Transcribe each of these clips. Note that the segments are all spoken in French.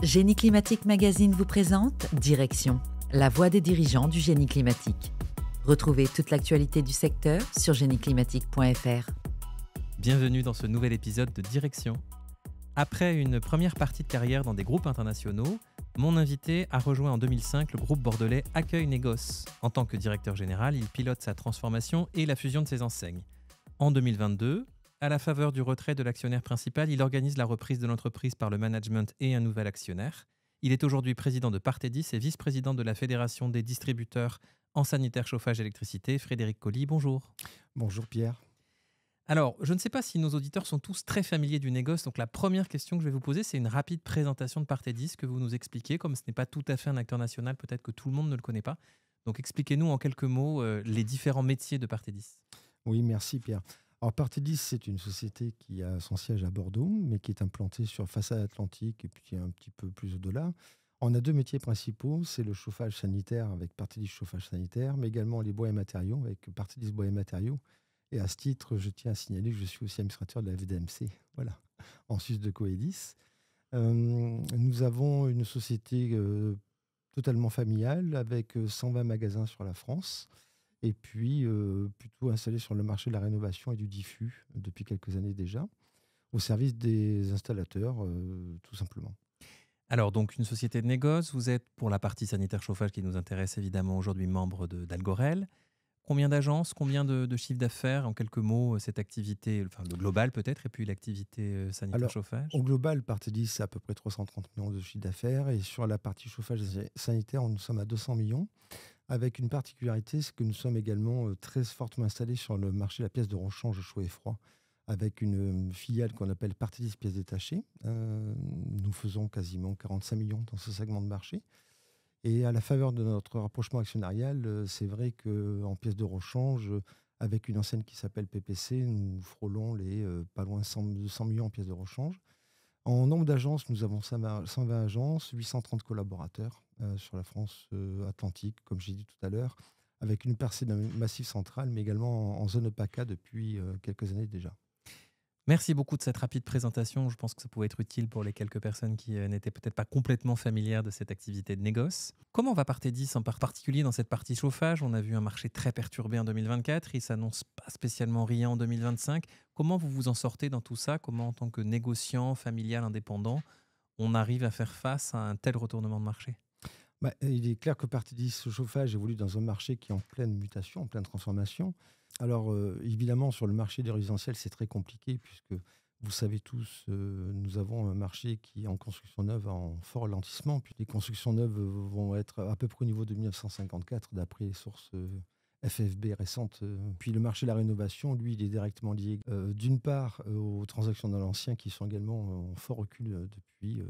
Génie Climatique Magazine vous présente Direction, la voix des dirigeants du génie climatique. Retrouvez toute l'actualité du secteur sur génieclimatique.fr. Bienvenue dans ce nouvel épisode de Direction. Après une première partie de carrière dans des groupes internationaux, mon invité a rejoint en 2005 le groupe bordelais Accueil Négoce. En tant que directeur général, il pilote sa transformation et la fusion de ses enseignes. En 2022, à la faveur du retrait de l'actionnaire principal, il organise la reprise de l'entreprise par le management et un nouvel actionnaire. Il est aujourd'hui président de Partedis et vice-président de la Fédération des distributeurs en sanitaire, chauffage, électricité. Frédéric Colly, bonjour. Bonjour Pierre. Alors, je ne sais pas si nos auditeurs sont tous très familiers du négoce, donc la première question que je vais vous poser, c'est une rapide présentation de Partedis que vous nous expliquez. Comme ce n'est pas tout à fait un acteur national, peut-être que tout le monde ne le connaît pas. Donc expliquez-nous en quelques mots les différents métiers de Partedis. Oui, merci Pierre. Alors Partedis, c'est une société qui a son siège à Bordeaux, mais qui est implantée sur façade atlantique et puis un petit peu plus au-delà. On a deux métiers principaux, c'est le chauffage sanitaire avec Partedis Chauffage Sanitaire, mais également les bois et matériaux avec Partedis Bois et Matériaux. Et à ce titre, je tiens à signaler que je suis aussi administrateur de la VDMC, voilà, en Suisse de Coedis. Nous avons une société totalement familiale avec 120 magasins sur la France. Et puis plutôt installé sur le marché de la rénovation et du diffus depuis quelques années déjà, au service des installateurs, tout simplement. Alors, donc, une société de négoce, vous êtes, pour la partie sanitaire chauffage qui nous intéresse évidemment aujourd'hui, membre d'Algorel. Combien d'agences, combien de chiffre d'affaires, en quelques mots, cette activité, enfin le global peut-être, et puis l'activité sanitaire Alors, chauffage? au global, Partedis, c'est à peu près 330 millions de chiffre d'affaires. Et sur la partie chauffage sanitaire, nous sommes à 200 millions. Avec une particularité, c'est que nous sommes également très fortement installés sur le marché de la pièce de rechange chaud et froid, avec une filiale qu'on appelle Partedis Pièces Détachées. Nous faisons quasiment 45 millions dans ce segment de marché. Et à la faveur de notre rapprochement actionnarial, c'est vrai qu'en pièces de rechange, avec une enseigne qui s'appelle PPC, nous frôlons les pas loin de 100 millions en pièces de rechange. En nombre d'agences, nous avons 120 agences, 830 collaborateurs sur la France atlantique, comme j'ai dit tout à l'heure, avec une percée d'un massif central, mais également en zone PACA depuis quelques années déjà. Merci beaucoup de cette rapide présentation. Je pense que ça pouvait être utile pour les quelques personnes qui n'étaient peut-être pas complètement familières de cette activité de négoce. Comment va Partedis en particulier dans cette partie chauffage? On a vu un marché très perturbé en 2024. Il ne s'annonce pas spécialement riant en 2025. Comment vous vous en sortez dans tout ça? Comment, en tant que négociant, familial, indépendant, on arrive à faire face à un tel retournement de marché? Il est clair que Partedis Chauffage évolue dans un marché qui est en pleine mutation, en pleine transformation. Alors, évidemment, sur le marché des résidentiels, c'est très compliqué puisque, vous savez tous, nous avons un marché qui est en construction neuve en fort ralentissement. Puis les constructions neuves vont être à peu près au niveau de 1954, d'après les sources FFB récentes. Puis le marché de la rénovation, lui, il est directement lié, d'une part, aux transactions dans l'ancien qui sont également en fort recul depuis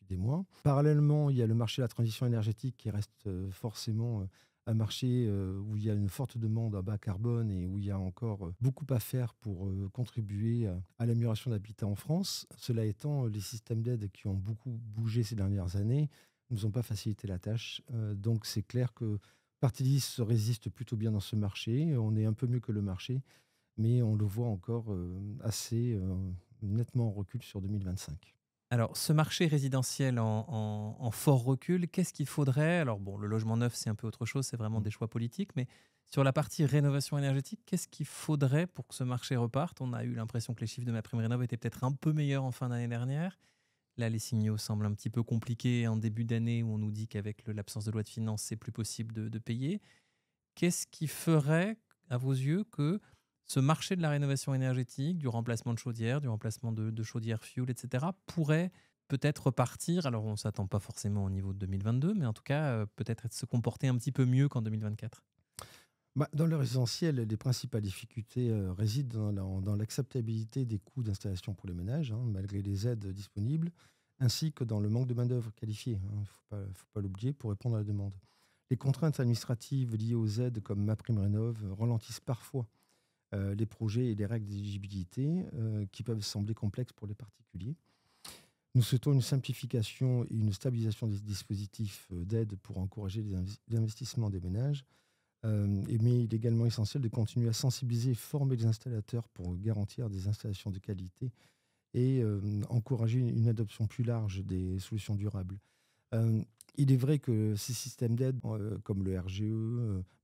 des mois. Parallèlement, il y a le marché de la transition énergétique qui reste forcément un marché où il y a une forte demande à bas carbone et où il y a encore beaucoup à faire pour contribuer à l'amélioration de l'habitat en France. Cela étant, les systèmes d'aide qui ont beaucoup bougé ces dernières années ne nous ont pas facilité la tâche. Donc c'est clair que Partedis résiste plutôt bien dans ce marché. On est un peu mieux que le marché, mais on le voit encore assez nettement en recul sur 2025. Alors, ce marché résidentiel en fort recul, qu'est-ce qu'il faudrait? Alors bon, le logement neuf, c'est un peu autre chose, c'est vraiment des choix politiques, mais sur la partie rénovation énergétique, qu'est-ce qu'il faudrait pour que ce marché reparte? On a eu l'impression que les chiffres de MaPrimeRénov' étaient peut-être un peu meilleurs en fin d'année dernière. Là, les signaux semblent un petit peu compliqués en début d'année où on nous dit qu'avec l'absence de loi de finances, c'est plus possible de payer. Qu'est-ce qui ferait, à vos yeux, que ce marché de la rénovation énergétique, du remplacement de chaudières, du remplacement de chaudières fuel, etc., pourrait peut-être repartir? Alors, on ne s'attend pas forcément au niveau de 2022, mais en tout cas, peut-être se comporter un petit peu mieux qu'en 2024. Dans le résidentiel, les principales difficultés résident dans l'acceptabilité des coûts d'installation pour les ménages, malgré les aides disponibles, ainsi que dans le manque de main-d'œuvre qualifiée. Il ne faut pas l'oublier pour répondre à la demande. Les contraintes administratives liées aux aides comme MaPrimeRénov' ralentissent parfois les projets et les règles d'éligibilité qui peuvent sembler complexes pour les particuliers. Nous souhaitons une simplification et une stabilisation des dispositifs d'aide pour encourager l'investissement des ménages. Mais il est également essentiel de continuer à sensibiliser et former les installateurs pour garantir des installations de qualité et encourager une adoption plus large des solutions durables. Il est vrai que ces systèmes d'aide, comme le RGE,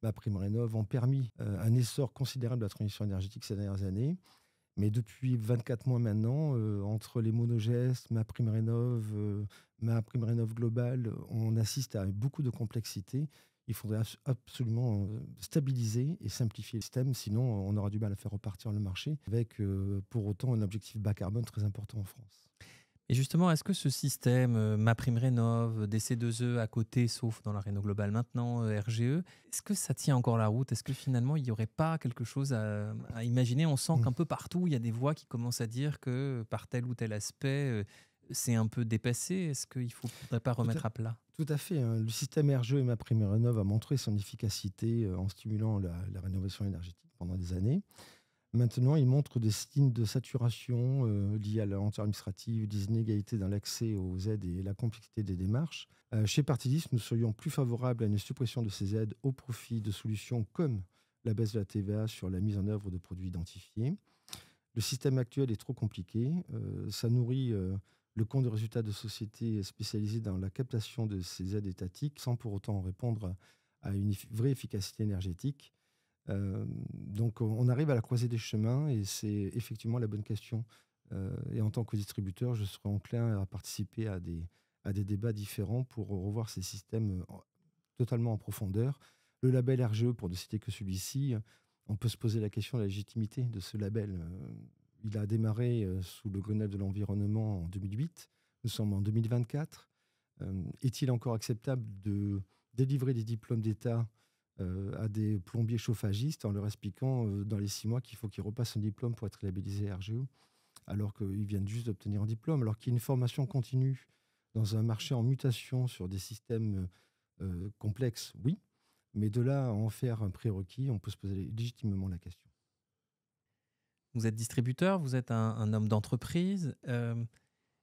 MaPrimeRénov', ont permis un essor considérable de la transition énergétique ces dernières années. Mais depuis 24 mois maintenant, entre les monogestes, MaPrimeRénov' Global, on assiste à beaucoup de complexité. Il faudrait absolument stabiliser et simplifier le système, sinon on aura du mal à faire repartir le marché, avec pour autant un objectif bas carbone très important en France. Et justement, est-ce que ce système, MaPrimeRénov', des C2E à côté, sauf dans la Réno Global maintenant, RGE, est-ce que ça tient encore la route? Est-ce que finalement, il n'y aurait pas quelque chose à imaginer? On sent qu'un peu partout, il y a des voix qui commencent à dire que par tel ou tel aspect, c'est un peu dépassé. Est-ce qu'il ne faudrait pas remettre à plat? Tout à fait. Le système RGE et MaPrimeRénov' a montré son efficacité en stimulant la rénovation énergétique pendant des années. Maintenant, il montre des signes de saturation liés à la lenteur administrative, des inégalités dans l'accès aux aides et la complexité des démarches. Chez Partidis, nous serions plus favorables à une suppression de ces aides au profit de solutions comme la baisse de la TVA sur la mise en œuvre de produits identifiés. Le système actuel est trop compliqué. Ça nourrit le compte de résultats de sociétés spécialisées dans la captation de ces aides étatiques sans pour autant répondre à une vraie efficacité énergétique. Donc on arrive à la croisée des chemins et c'est effectivement la bonne question. Et en tant que distributeur, je serais enclin à participer à des débats différents pour revoir ces systèmes totalement en profondeur. Le label RGE, pour ne citer que celui-ci, on peut se poser la question de la légitimité de ce label. Il a démarré sous le Grenelle de l'environnement en 2008. Nous sommes en 2024. Est-il encore acceptable de délivrer des diplômes d'État à des plombiers chauffagistes en leur expliquant dans les 6 mois qu'il faut qu'ils repassent un diplôme pour être labellisé RGE, alors qu'ils viennent juste d'obtenir un diplôme, alors qu'il y a une formation continue dans un marché en mutation sur des systèmes complexes, oui, mais de là à en faire un prérequis, on peut se poser légitimement la question. Vous êtes distributeur, vous êtes un homme d'entreprise.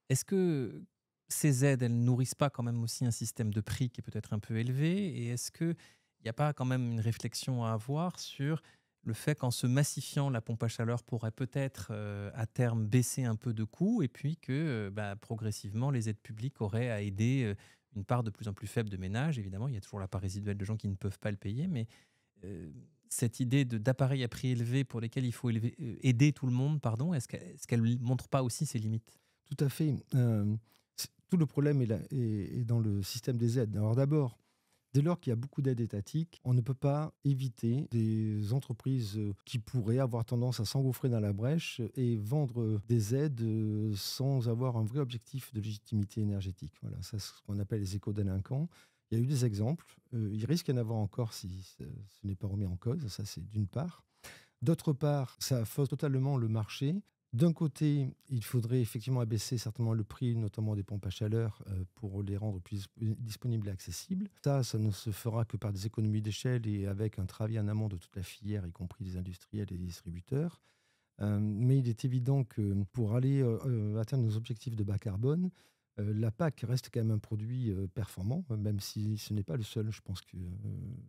Est-ce que ces aides, elles nourrissent pas quand même aussi un système de prix qui est peut-être un peu élevé? Et est-ce qu'il n'y a pas quand même une réflexion à avoir sur le fait qu'en se massifiant, la pompe à chaleur pourrait peut-être à terme baisser un peu de coût et puis que progressivement, les aides publiques auraient à aider une part de plus en plus faible de ménages? Évidemment, il y a toujours la part résiduelle de gens qui ne peuvent pas le payer, mais cette idée d'appareils à prix élevé pour lesquels il faut aider tout le monde, pardon, est-ce qu'elle ne montre pas aussi ses limites? Tout à fait. Tout le problème est dans le système des aides. Alors d'abord, dès lors qu'il y a beaucoup d'aides étatiques, on ne peut pas éviter des entreprises qui pourraient avoir tendance à s'engouffrer dans la brèche et vendre des aides sans avoir un vrai objectif de légitimité énergétique. Voilà, ça, c'est ce qu'on appelle les éco-délinquants. Il y a eu des exemples. Il risque d'y en avoir encore si ce n'est pas remis en cause. Ça, c'est d'une part. D'autre part, ça fausse totalement le marché. D'un côté, il faudrait effectivement abaisser certainement le prix, notamment des pompes à chaleur, pour les rendre plus disponibles et accessibles. Ça ne se fera que par des économies d'échelle et avec un travail en amont de toute la filière, y compris des industriels et des distributeurs. Mais il est évident que pour aller atteindre nos objectifs de bas carbone, la PAC reste quand même un produit performant, même si ce n'est pas le seul. Je pense que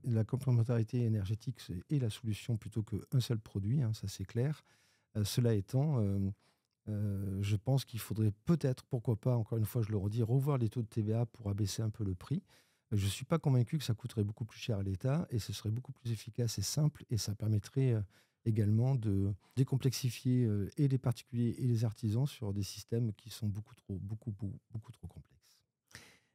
la complémentarité énergétique est la solution plutôt qu'un seul produit, hein, ça c'est clair. Cela étant, je pense qu'il faudrait peut-être, pourquoi pas, encore une fois, je le redis, revoir les taux de TVA pour abaisser un peu le prix. Je ne suis pas convaincu que ça coûterait beaucoup plus cher à l'État et ce serait beaucoup plus efficace et simple et ça permettrait également de décomplexifier et les particuliers et les artisans sur des systèmes qui sont beaucoup trop complexes.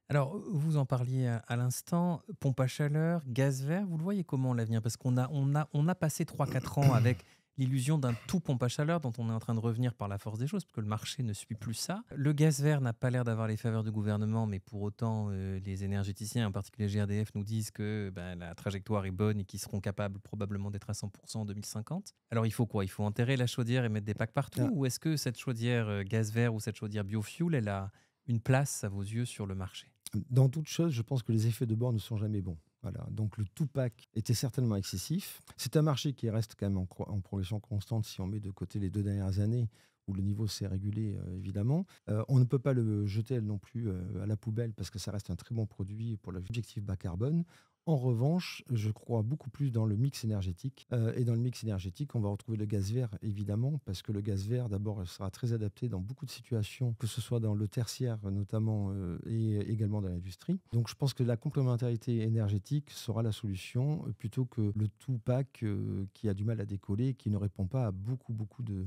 Alors, vous en parliez à l'instant, pompe à chaleur, gaz vert, vous le voyez comment l'avenir? Parce qu'on a passé 3-4 ans avec l'illusion d'un tout pompe à chaleur dont on est en train de revenir par la force des choses, parce que le marché ne suit plus ça. Le gaz vert n'a pas l'air d'avoir les faveurs du gouvernement, mais pour autant, les énergéticiens, en particulier GRDF, nous disent que la trajectoire est bonne et qu'ils seront capables probablement d'être à 100% en 2050. Alors il faut quoi? Il faut enterrer la chaudière et mettre des packs partout? Ou est-ce que cette chaudière gaz vert ou cette chaudière biofuel, elle a une place, à vos yeux, sur le marché? Dans toute chose, je pense que les effets de bord ne sont jamais bons. Voilà. Donc le two-pack était certainement excessif. C'est un marché qui reste quand même en progression constante si on met de côté les 2 dernières années où le niveau s'est régulé, évidemment. On ne peut pas le jeter non plus à la poubelle parce que ça reste un très bon produit pour l'objectif bas carbone. En revanche, je crois beaucoup plus dans le mix énergétique. Et dans le mix énergétique, on va retrouver le gaz vert, évidemment, parce que le gaz vert, d'abord, sera très adapté dans beaucoup de situations, que ce soit dans le tertiaire notamment, et également dans l'industrie. Donc je pense que la complémentarité énergétique sera la solution, plutôt que le tout pack qui a du mal à décoller et qui ne répond pas à beaucoup de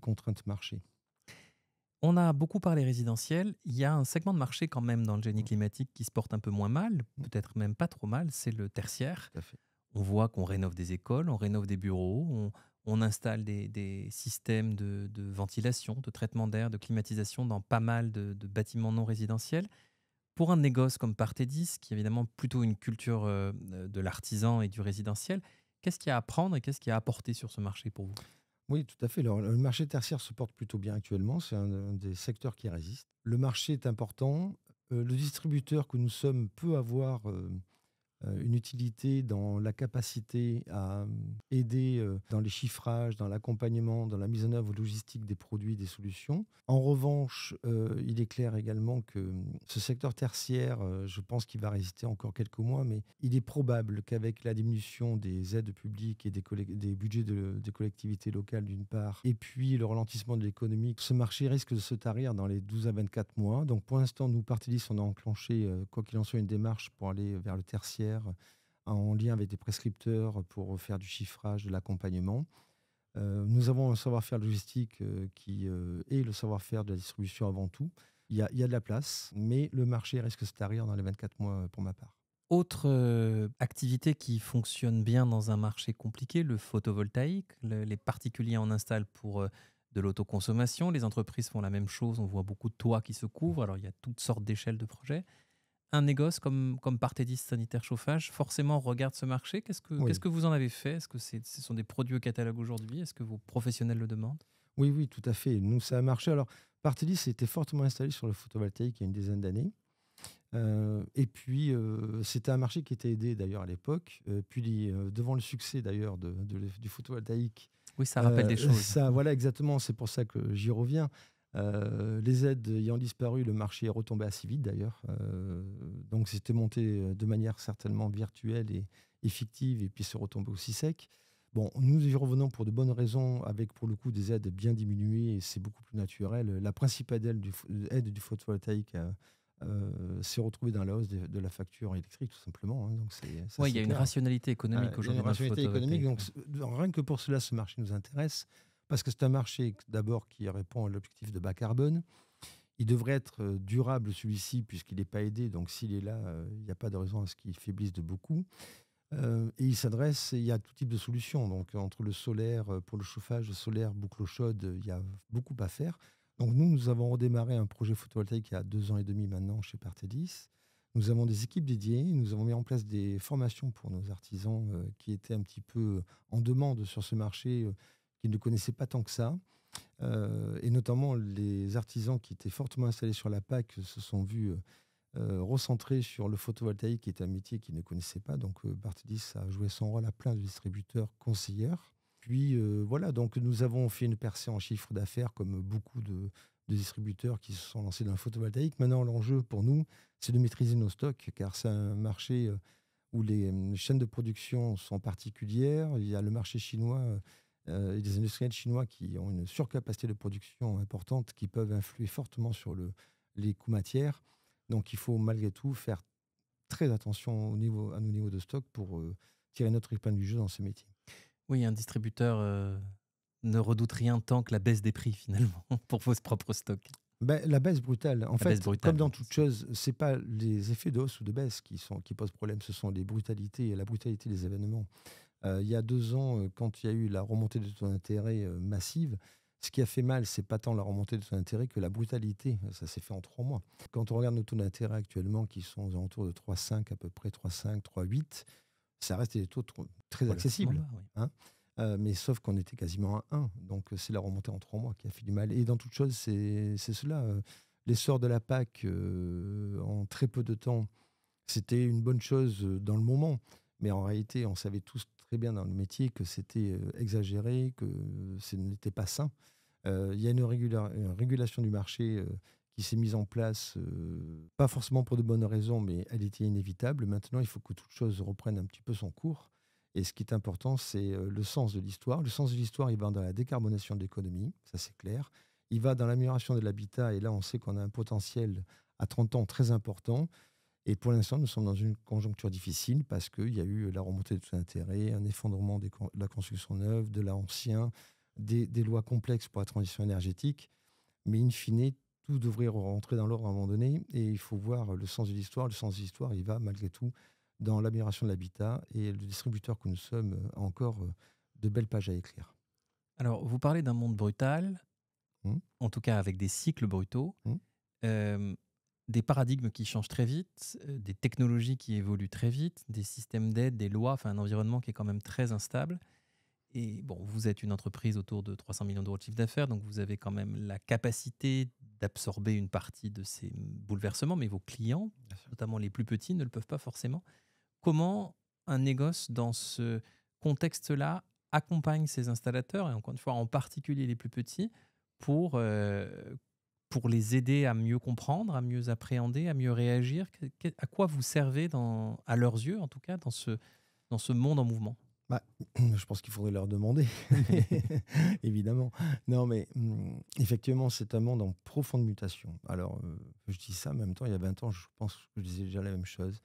contraintes marché. On a beaucoup parlé résidentiel. Il y a un segment de marché quand même dans le génie climatique qui se porte un peu moins mal, peut-être même pas trop mal, c'est le tertiaire. Tout à fait. On voit qu'on rénove des écoles, on rénove des bureaux, on installe des systèmes de ventilation, de traitement d'air, de climatisation dans pas mal de bâtiments non résidentiels. Pour un négoce comme Partedis, qui est évidemment plutôt une culture de l'artisan et du résidentiel, qu'est-ce qu'il y a à apprendre et qu'est-ce qu'il y a à apporter sur ce marché pour vous? Oui, tout à fait. Alors, le marché tertiaire se porte plutôt bien actuellement. C'est un des secteurs qui résiste. Le marché est important. Le distributeur que nous sommes peut avoir une utilité dans la capacité à aider dans les chiffrages, dans l'accompagnement, dans la mise en œuvre logistique des produits, des solutions. En revanche, il est clair également que ce secteur tertiaire, je pense qu'il va résister encore quelques mois, mais il est probable qu'avec la diminution des aides publiques et des budgets des collectivités locales d'une part, et puis le ralentissement de l'économie, ce marché risque de se tarir dans les 12 à 24 mois. Donc pour l'instant, nous, Partedis, on a enclenché, quoi qu'il en soit, une démarche pour aller vers le tertiaire en lien avec des prescripteurs pour faire du chiffrage, de l'accompagnement. Nous avons un savoir-faire logistique qui est le savoir-faire de la distribution avant tout. Il y a de la place, mais le marché risque de se tarir dans les 24 mois pour ma part. Autre activité qui fonctionne bien dans un marché compliqué, le photovoltaïque. Les particuliers en installent pour de l'autoconsommation. Les entreprises font la même chose. On voit beaucoup de toits qui se couvrent. Alors, il y a toutes sortes d'échelles de projets. Un négoce comme Partedis Sanitaire Chauffage, forcément, regarde ce marché. Qu'est-ce que vous en avez fait? Est-ce que ce sont des produits au catalogue aujourd'hui? Est-ce que vos professionnels le demandent? Oui, tout à fait. Nous, ça a marché. Alors, Partedis était fortement installé sur le photovoltaïque il y a une dizaine d'années. Et puis, c'était un marché qui était aidé d'ailleurs à l'époque. Puis, devant le succès d'ailleurs du photovoltaïque. Oui, ça rappelle des choses. Ça, voilà, exactement. C'est pour ça que j'y reviens. Les aides ayant disparu, le marché est retombé assez vite d'ailleurs. Donc, c'était monté de manière certainement virtuelle et fictive, et puis c'est retombé aussi sec. Bon, nous y revenons pour de bonnes raisons, avec pour le coup des aides bien diminuées, et c'est beaucoup plus naturel. La principale aide du photovoltaïque s'est retrouvée dans la hausse de la facture électrique, tout simplement. Hein. Donc il y a une rationalité économique aujourd'hui. Il y a une rationalité économique. Donc, rien que pour cela, ce marché nous intéresse, parce que c'est un marché d'abord qui répond à l'objectif de bas carbone. Il devrait être durable, celui-ci, puisqu'il n'est pas aidé. Donc, s'il est là, il n'y a pas de raison à ce qu'il faiblisse de beaucoup. Et il y a tout type de solutions. Donc, entre le solaire pour le chauffage, le solaire, boucle chaude, il y a beaucoup à faire. Donc, nous avons redémarré un projet photovoltaïque il y a 2 ans et demi maintenant chez Partedis. Nous avons des équipes dédiées. Nous avons mis en place des formations pour nos artisans qui étaient un petit peu en demande sur ce marché, qui ne connaissaient pas tant que ça. Et notamment, les artisans qui étaient fortement installés sur la PAC se sont vus recentrés sur le photovoltaïque, qui est un métier qu'ils ne connaissaient pas. Donc, Partedis a joué son rôle à plein de distributeurs, conseilleurs. Puis, voilà, donc nous avons fait une percée en chiffre d'affaires, comme beaucoup de distributeurs qui se sont lancés dans le photovoltaïque. Maintenant, l'enjeu pour nous, c'est de maîtriser nos stocks, car c'est un marché où les chaînes de production sont particulières. Il y a le marché chinois et des industriels chinois qui ont une surcapacité de production importante, qui peuvent influer fortement sur les coûts matières. Donc, il faut malgré tout faire très attention à nos niveaux de stock pour tirer notre épingle du jeu dans ce métier. Oui, un distributeur ne redoute rien tant que la baisse des prix, finalement, pour vos propres stocks. La baisse brutale. En fait, comme dans toute c'est chose, ce n'est pas les effets de hausse ou de baisse qui posent problème, ce sont la brutalité des événements. Il y a 2 ans, quand il y a eu la remontée des taux d'intérêt massive, ce qui a fait mal, c'est pas tant la remontée des taux d'intérêt que la brutalité. Ça s'est fait en 3 mois. Quand on regarde nos taux d'intérêt actuellement, qui sont aux alentours de 3,5 à peu près, 3,5, 3,8, ça reste des taux très accessibles. Oui. Hein. Mais sauf qu'on était quasiment à 1. Donc, c'est la remontée en 3 mois qui a fait du mal. Et dans toute chose, c'est cela. L'essor de la PAC en très peu de temps, c'était une bonne chose dans le moment. Mais en réalité, on savait tous très bien dans le métier que c'était exagéré, que ce n'était pas sain. Il y a une régulation du marché qui s'est mise en place, pas forcément pour de bonnes raisons, mais elle était inévitable. Maintenant, il faut que toute chose reprenne un petit peu son cours. Et ce qui est important, c'est le sens de l'histoire. Le sens de l'histoire, il va dans la décarbonation de l'économie, ça c'est clair. Il va dans l'amélioration de l'habitat, et là, on sait qu'on a un potentiel à 30 ans très important. Et pour l'instant, nous sommes dans une conjoncture difficile parce qu'il y a eu la remontée de taux d'intérêt, un effondrement de la construction neuve, de l'ancien, des lois complexes pour la transition énergétique. Mais in fine, tout devrait rentrer dans l'ordre à un moment donné. Et il faut voir le sens de l'histoire. Le sens de l'histoire, il va malgré tout dans l'amélioration de l'habitat. Et le distributeur que nous sommes a encore de belles pages à écrire. Alors, vous parlez d'un monde brutal, en tout cas avec des cycles brutaux, des paradigmes qui changent très vite, des technologies qui évoluent très vite, des systèmes d'aide, des lois, enfin un environnement qui est quand même très instable. Et bon, vous êtes une entreprise autour de 300 millions d'euros de chiffre d'affaires, donc vous avez quand même la capacité d'absorber une partie de ces bouleversements, mais vos clients, notamment les plus petits, ne le peuvent pas forcément. Comment un négoce dans ce contexte-là accompagne ses installateurs, et encore une fois en particulier les plus petits, pour les aider à mieux comprendre, à mieux appréhender, à mieux réagir? À quoi vous servez, à leurs yeux en tout cas, dans ce monde en mouvement? Je pense qu'il faudrait leur demander, évidemment. Non, mais effectivement, c'est un monde en profonde mutation. Alors, je dis ça, en même temps, il y a 20 ans, je pense que je disais déjà la même chose.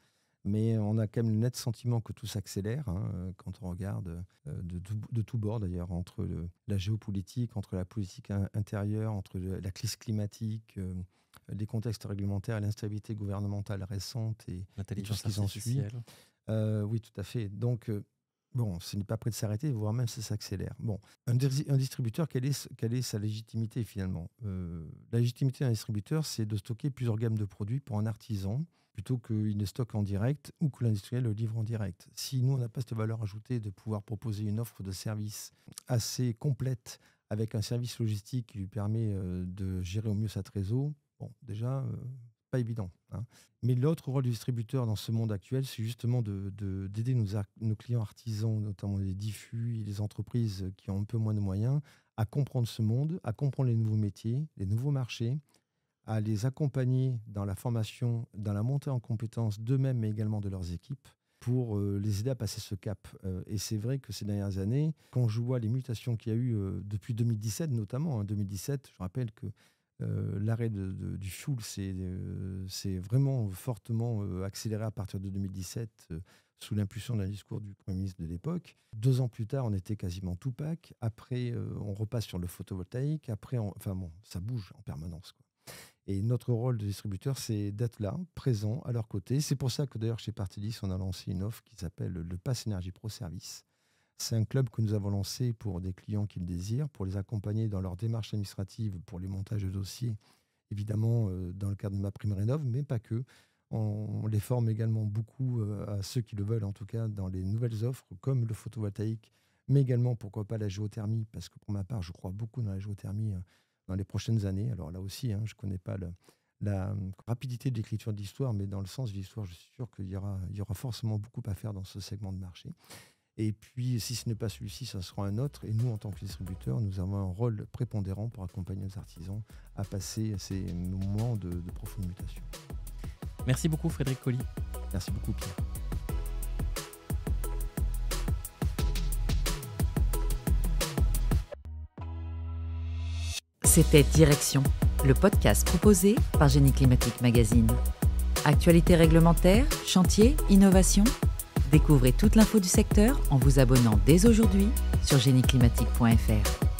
Mais on a quand même le net sentiment que tout s'accélère quand on regarde de tous bords d'ailleurs, entre la géopolitique, entre la politique intérieure, entre la crise climatique, les contextes réglementaires, l'instabilité gouvernementale récente et tout ce qui s'ensuit. Oui, tout à fait. Donc, bon, ce n'est pas prêt de s'arrêter, voire même ça s'accélère. Bon, un distributeur, quelle est sa légitimité finalement? La légitimité d'un distributeur, c'est de stocker plusieurs gammes de produits pour un artisan, plutôt qu'il ne stocke en direct ou que l'industriel le livre en direct. Si nous, on n'a pas cette valeur ajoutée de pouvoir proposer une offre de service assez complète avec un service logistique qui lui permet de gérer au mieux sa trésor, bon, déjà, pas évident. Mais l'autre rôle du distributeur dans ce monde actuel, c'est justement d'aider nos clients artisans, notamment les diffus et les entreprises qui ont un peu moins de moyens, à comprendre ce monde, à comprendre les nouveaux métiers, les nouveaux marchés, à les accompagner dans la formation, dans la montée en compétences d'eux-mêmes, mais également de leurs équipes, pour les aider à passer ce cap. Et c'est vrai que ces dernières années, quand je vois les mutations qu'il y a eu depuis 2017 notamment, 2017, je rappelle que l'arrêt du fuel s'est vraiment fortement accéléré à partir de 2017 sous l'impulsion d'un discours du Premier ministre de l'époque. 2 ans plus tard, on était quasiment tout pack. Après, on repasse sur le photovoltaïque. Après, ça bouge en permanence, quoi. Et notre rôle de distributeur, c'est d'être là, présent, à leur côté. C'est pour ça que d'ailleurs, chez Partidis, on a lancé une offre qui s'appelle le Pass Énergie Pro Service. C'est un club que nous avons lancé pour des clients qui le désirent, pour les accompagner dans leur démarche administrative, pour les montages de dossiers, évidemment dans le cadre de MaPrimeRénov', mais pas que. On les forme également beaucoup à ceux qui le veulent, en tout cas, dans les nouvelles offres, comme le photovoltaïque, mais également, pourquoi pas, la géothermie, parce que pour ma part, je crois beaucoup dans la géothermie dans les prochaines années. Alors là aussi, je ne connais pas la rapidité de l'écriture de l'histoire, mais dans le sens de l'histoire, je suis sûr qu'il y aura forcément beaucoup à faire dans ce segment de marché. Et puis, si ce n'est pas celui-ci, ça sera un autre. Et nous, en tant que distributeurs, nous avons un rôle prépondérant pour accompagner nos artisans à passer ces moments de profonde mutation. Merci beaucoup, Frédéric Colly. Merci beaucoup, Pierre. C'était Direction, le podcast proposé par Génie Climatique Magazine. Actualité réglementaire, chantier, innovation. Découvrez toute l'info du secteur en vous abonnant dès aujourd'hui sur génieclimatique.fr.